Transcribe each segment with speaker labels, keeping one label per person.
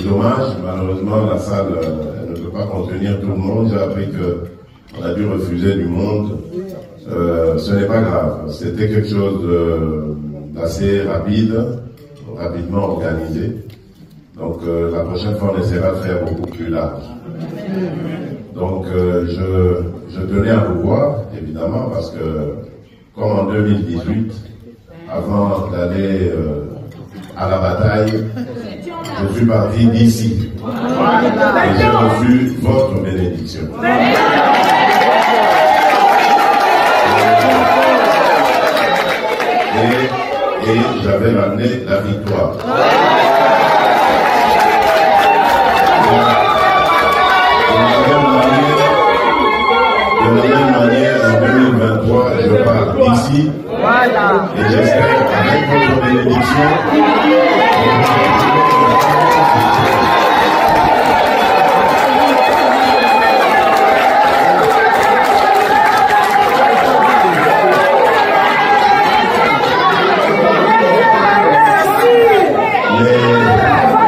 Speaker 1: Dommage, malheureusement, la salle ne peut pas contenir tout le monde. J'ai appris qu'on a dû refuser du monde. Ce n'est pas grave. C'était quelque chose d'assez rapidement organisé. Donc la prochaine fois, on essaiera de faire beaucoup plus large. Donc je tenais à vous voir, évidemment, parce que, comme en 2018, avant d'aller à la bataille, je suis parti d'ici. Et j'ai reçu votre bénédiction. Et j'avais ramené la victoire. De la même manière, en 2023, je pars d'ici. Et j'espère qu'avec votre bénédiction,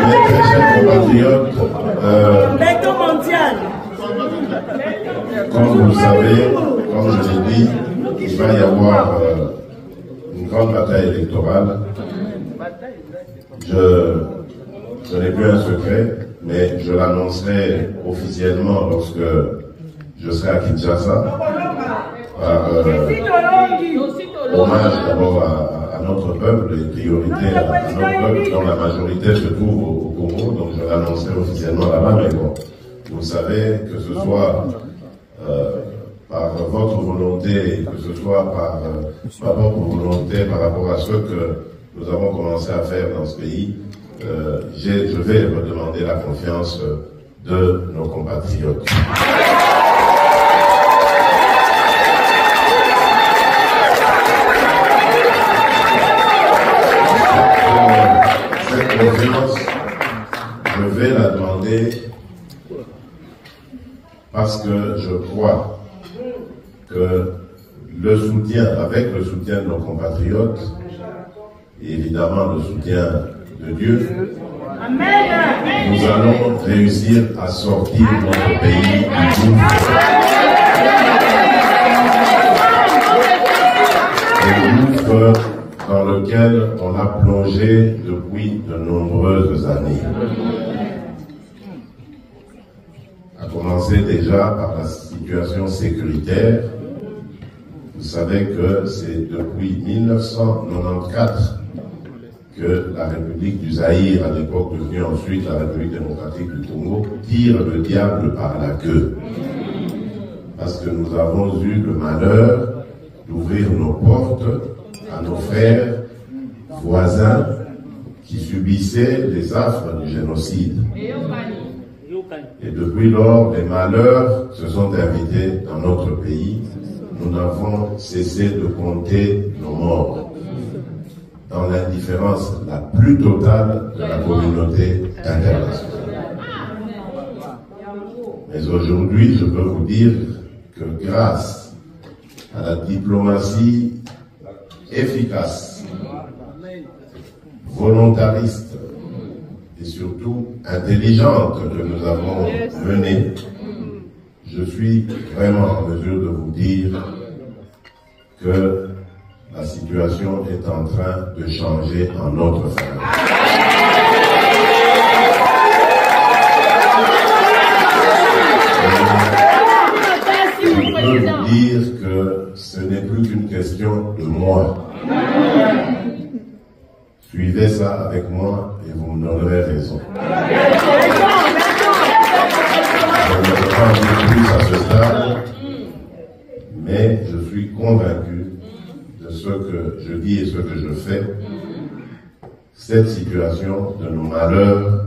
Speaker 1: les très chers compatriotes, comme vous le savez, comme je l'ai dit, il va y avoir une grande bataille électorale. Ce n'est plus un secret, mais je l'annoncerai officiellement lorsque je serai à Kinshasa. Hommage d'abord à notre peuple et priorité à notre peuple dont la majorité se trouve au Congo, donc je l'annoncerai officiellement là-bas, mais bon, vous savez, que ce soit par votre volonté, que ce soit par votre volonté par rapport à ce que nous avons commencé à faire dans ce pays, je vais redemander la confiance de nos compatriotes. Cette confiance, je vais la demander parce que je crois que avec le soutien de nos compatriotes, et évidemment le soutien de Dieu, nous allons réussir à sortir notre pays du gouffre dans lequel on a plongé depuis de nombreuses années. À commencer déjà par la situation sécuritaire. Vous savez que c'est depuis 1994 que la République du Zaïre, à l'époque devenue ensuite la République démocratique du Congo, tire le diable par la queue. Parce que nous avons eu le malheur d'ouvrir nos portes à nos frères voisins qui subissaient les affres du génocide. Et depuis lors, les malheurs se sont invités dans notre pays. Nous n'avons cessé de compter nos morts dans l'indifférence la plus totale de la communauté internationale. Mais aujourd'hui, je peux vous dire que grâce à la diplomatie efficace, volontariste et surtout intelligente que nous avons menée, je suis vraiment en mesure de vous dire que la situation est en train de changer en notre faveur. Je peux vous dire que ce n'est plus qu'une question de moi. Suivez ça avec moi et vous me donnerez raison. Je ne peux pas en dire plus à ce stade, mais je suis convaincu de ce que je dis et ce que je fais. Cette situation de nos malheurs,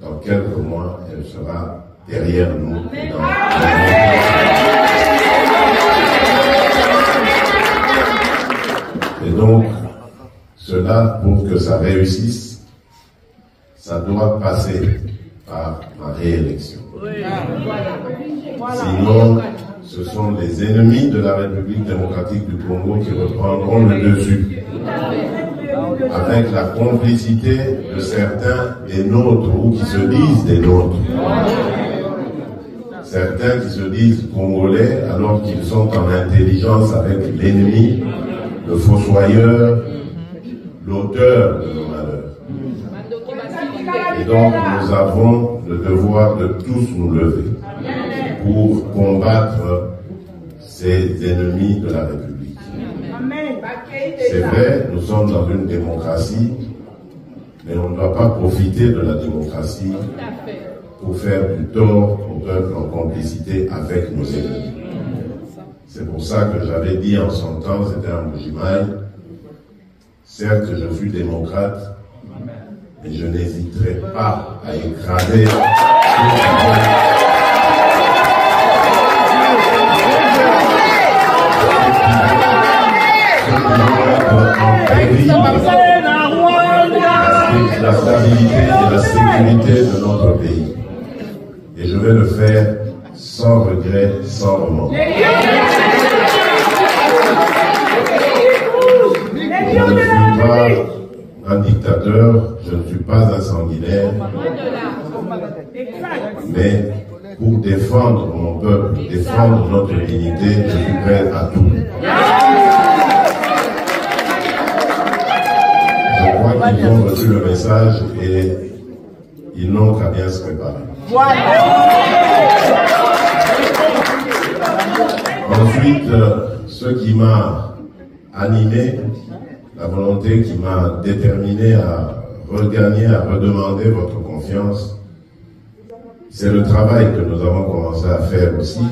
Speaker 1: dans quelques mois, elle sera derrière nous. Et donc, cela, pour que ça réussisse, ça doit passer par ma réélection. Sinon, ce sont les ennemis de la République démocratique du Congo qui reprendront le dessus. avec la complicité de certains des nôtres ou qui se disent des nôtres. Certains qui se disent congolais alors qu'ils sont en intelligence avec l'ennemi, le fossoyeur, l'auteur de nos malheurs. Et donc nous avons le devoir de tous nous lever pour combattre ces ennemis de la République. C'est vrai, nous sommes dans une démocratie, mais on ne doit pas profiter de la démocratie pour faire du tort au peuple en complicité avec nos ennemis. C'est pour ça que j'avais dit en son temps, c'était un Mbujimaï, certes je suis démocrate, mais je n'hésiterai pas à écraser la stabilité et la sécurité de notre pays. Et je vais le faire sans regret, sans remords. Je ne suis pas un dictateur, je ne suis pas un sanguinaire, mais pour défendre mon peuple, défendre notre dignité, je suis prêt à tout. Je crois qu'ils ont reçu le message et ils n'ont qu'à bien se préparer. Ensuite, ce qui m'a animé, la volonté qui m'a déterminé à regagner, à redemander votre confiance, c'est le travail que nous avons commencé à faire aussi